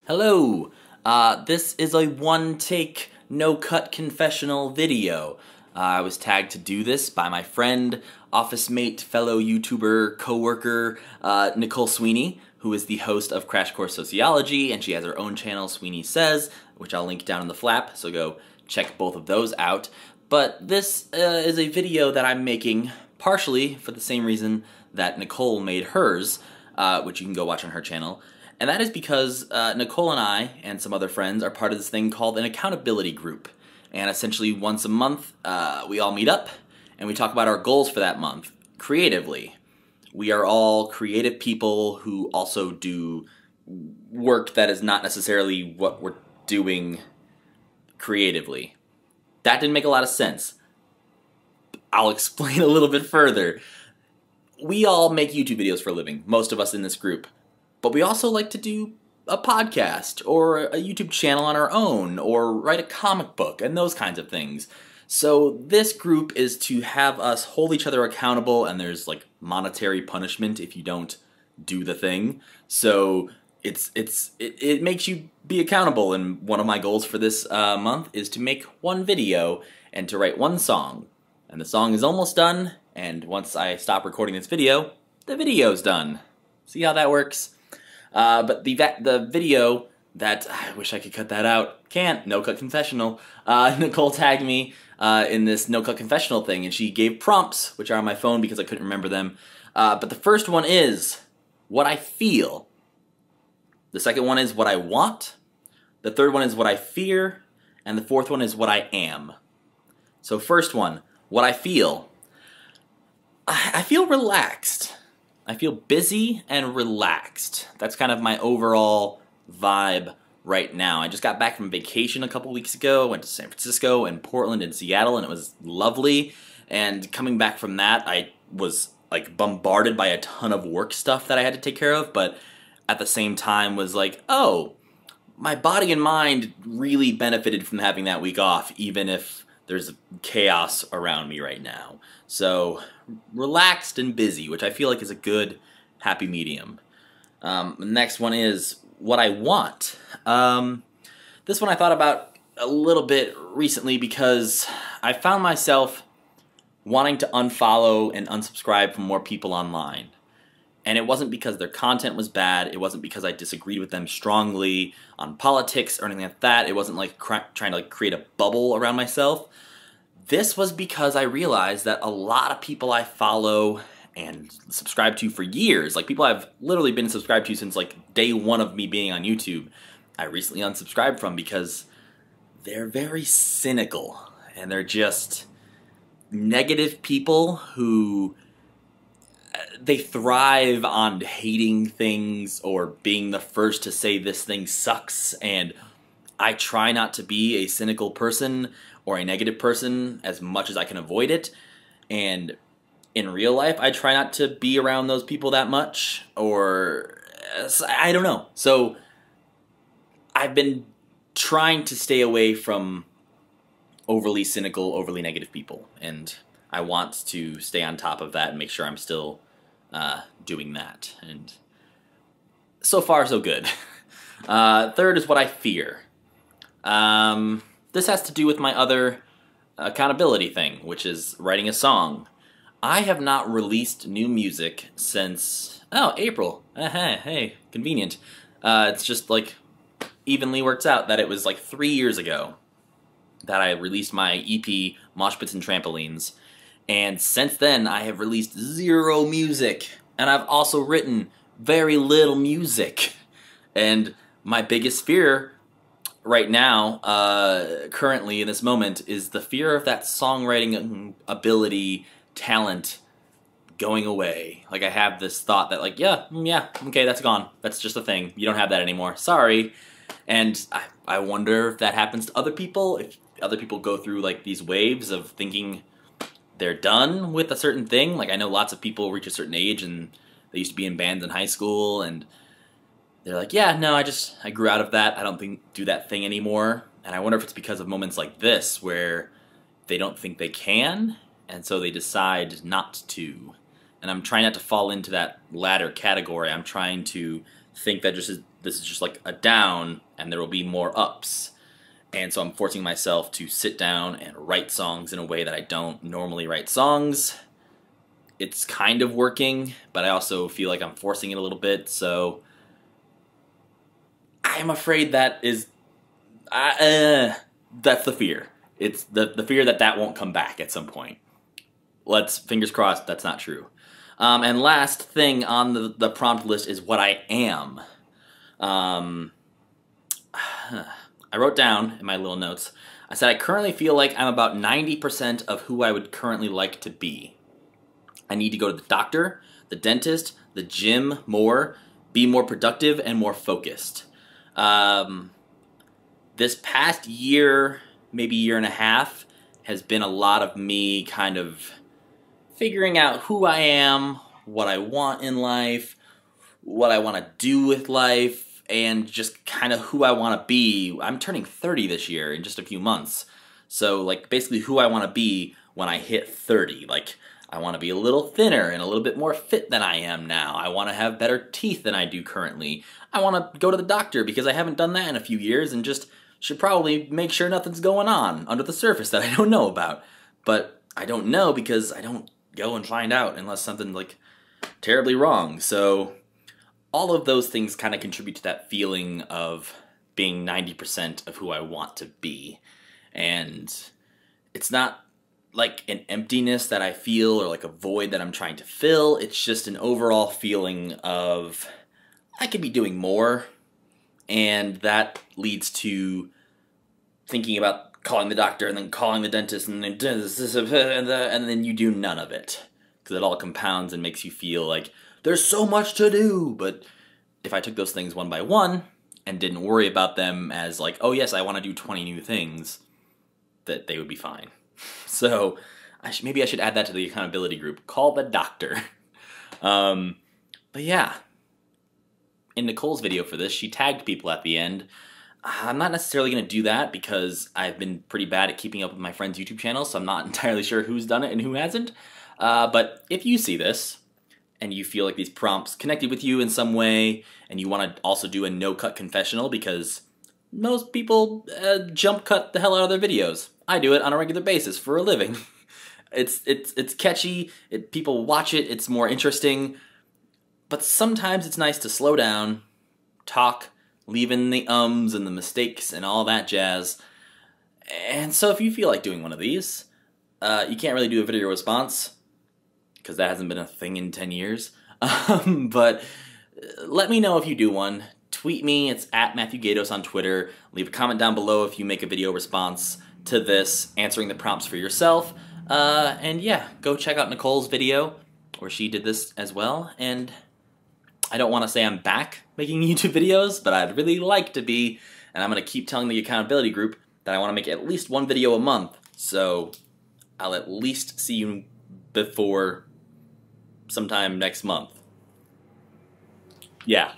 Hello, this is a one-take, no-cut confessional video. I was tagged to do this by my friend, office mate, fellow YouTuber, co-worker, Nicole Sweeney, who is the host of Crash Course Sociology, and she has her own channel, Sweeney Says, which I'll link down in the flap, so go check both of those out. But this is a video that I'm making partially for the same reason that Nicole made hers, which you can go watch on her channel. And that is because Nicole and I and some other friends are part of this thing called an accountability group. And essentially once a month, we all meet up and we talk about our goals for that month creatively. We are all creative people who also do work that is not necessarily what we're doing creatively. That didn't make a lot of sense. I'll explain a little bit further. We all make YouTube videos for a living, most of us in this group. But we also like to do a podcast or a YouTube channel on our own or write a comic book and those kinds of things. So this group is to have us hold each other accountable, and there's like monetary punishment if you don't do the thing. So it makes you be accountable, and one of my goals for this month is to make one video and to write one song. And the song is almost done, and once I stop recording this video, the video's done. See how that works? But the video that, I wish I could cut that out, can't, no cut confessional, Nicole tagged me in this no cut confessional thing, and she gave prompts, which are on my phone because I couldn't remember them. But the first one is what I feel. The second one is what I want. The third one is what I fear. And the fourth one is what I am. So first one, what I feel. I feel relaxed. I feel busy and relaxed. That's kind of my overall vibe right now. I just got back from vacation a couple weeks ago. Went to San Francisco and Portland and Seattle, and it was lovely. And coming back from that, I was like bombarded by a ton of work stuff that I had to take care of, but at the same time was like, oh, my body and mind really benefited from having that week off, even if there's chaos around me right now. So relaxed and busy, which I feel like is a good happy medium. The next one is what I want. This one I thought about a little bit recently because I found myself wanting to unfollow and unsubscribe from more people online. And it wasn't because their content was bad. It wasn't because I disagreed with them strongly on politics or anything like that. It wasn't like trying to create a bubble around myself. This was because I realized that a lot of people I follow and subscribe to for years, like people I've literally been subscribed to since like day one of me being on YouTube, I recently unsubscribed from because they're very cynical and they're just negative people who they thrive on hating things or being the first to say this thing sucks, and I try not to be a cynical person or a negative person as much as I can avoid it, and in real life I try not to be around those people that much, or I don't know. So I've been trying to stay away from overly cynical, overly negative people, and I want to stay on top of that and make sure I'm still doing that, and so far so good. Third is what I fear. This has to do with my other accountability thing, which is writing a song. I have not released new music since, April. Hey, convenient. It's just like evenly works out that it was like 3 years ago that I released my EP, Mosh Pits and Trampolines. And since then, I have released 0 music. And I've also written very little music. And my biggest fear right now, currently in this moment, is the fear of that songwriting ability, talent going away. Like I have this thought that like, yeah, okay, that's gone. That's just a thing. You don't have that anymore. Sorry. And I wonder if that happens to other people, if other people go through like these waves of thinking they're done with a certain thing. Like I know lots of people reach a certain age and they used to be in bands in high school and they're like, yeah, no, I grew out of that. I don't do that thing anymore. And I wonder if it's because of moments like this where they don't think they can, and so they decide not to. And I'm trying not to fall into that latter category. I'm trying to think that this is just like a down, and there will be more ups. And so I'm forcing myself to sit down and write songs in a way that I don't normally write songs. It's kind of working, but I also feel like I'm forcing it a little bit, so I'm afraid that is... that's the fear. It's the fear that won't come back at some point. Fingers crossed that's not true. And last thing on the prompt list is what I am. I wrote down in my little notes, I said I currently feel like I'm about 90% of who I would currently like to be. I need to go to the doctor, the dentist, the gym more, be more productive and more focused. This past year, maybe year and a half, has been a lot of me kind of figuring out who I am, what I want in life, what I want to do with life, and just kind of who I want to be. I'm turning 30 this year in just a few months. So, like, basically who I want to be when I hit 30. Like, I want to be a little thinner and a little bit more fit than I am now. I want to have better teeth than I do currently. I want to go to the doctor because I haven't done that in a few years and just should probably make sure nothing's going on under the surface that I don't know about. But I don't know because I don't go and find out unless something, like, terribly wrong. So all of those things kind of contribute to that feeling of being 90% of who I want to be. And it's not like an emptiness that I feel or like a void that I'm trying to fill. It's just an overall feeling of I could be doing more, and that leads to thinking about calling the doctor and then calling the dentist and then you do none of it because it all compounds and makes you feel like there's so much to do. But if I took those things one by one and didn't worry about them as like, oh yes, I want to do 20 new things, that they would be fine. So maybe I should add that to the accountability group. Call the doctor. But yeah, in Nicole's video for this, she tagged people at the end. I'm not necessarily going to do that because I've been pretty bad at keeping up with my friends' YouTube channels, so I'm not entirely sure who's done it and who hasn't. But if you see this, and you feel like these prompts connected with you in some way, and you want to also do a no-cut confessional because most people jump cut the hell out of their videos. I do it on a regular basis for a living. It's catchy, people watch it, it's more interesting, but sometimes it's nice to slow down, talk, leave in the ums and the mistakes and all that jazz. And so if you feel like doing one of these, you can't really do a video response, because that hasn't been a thing in 10 years. But let me know if you do one. Tweet me, it's at MatthewGaydos on Twitter. Leave a comment down below if you make a video response to this, answering the prompts for yourself. And yeah, go check out Nicole's video, where she did this as well. And I don't want to say I'm back making YouTube videos, but I'd really like to be, and I'm going to keep telling the accountability group that I want to make at least one video a month. So I'll at least see you before sometime next month. Yeah.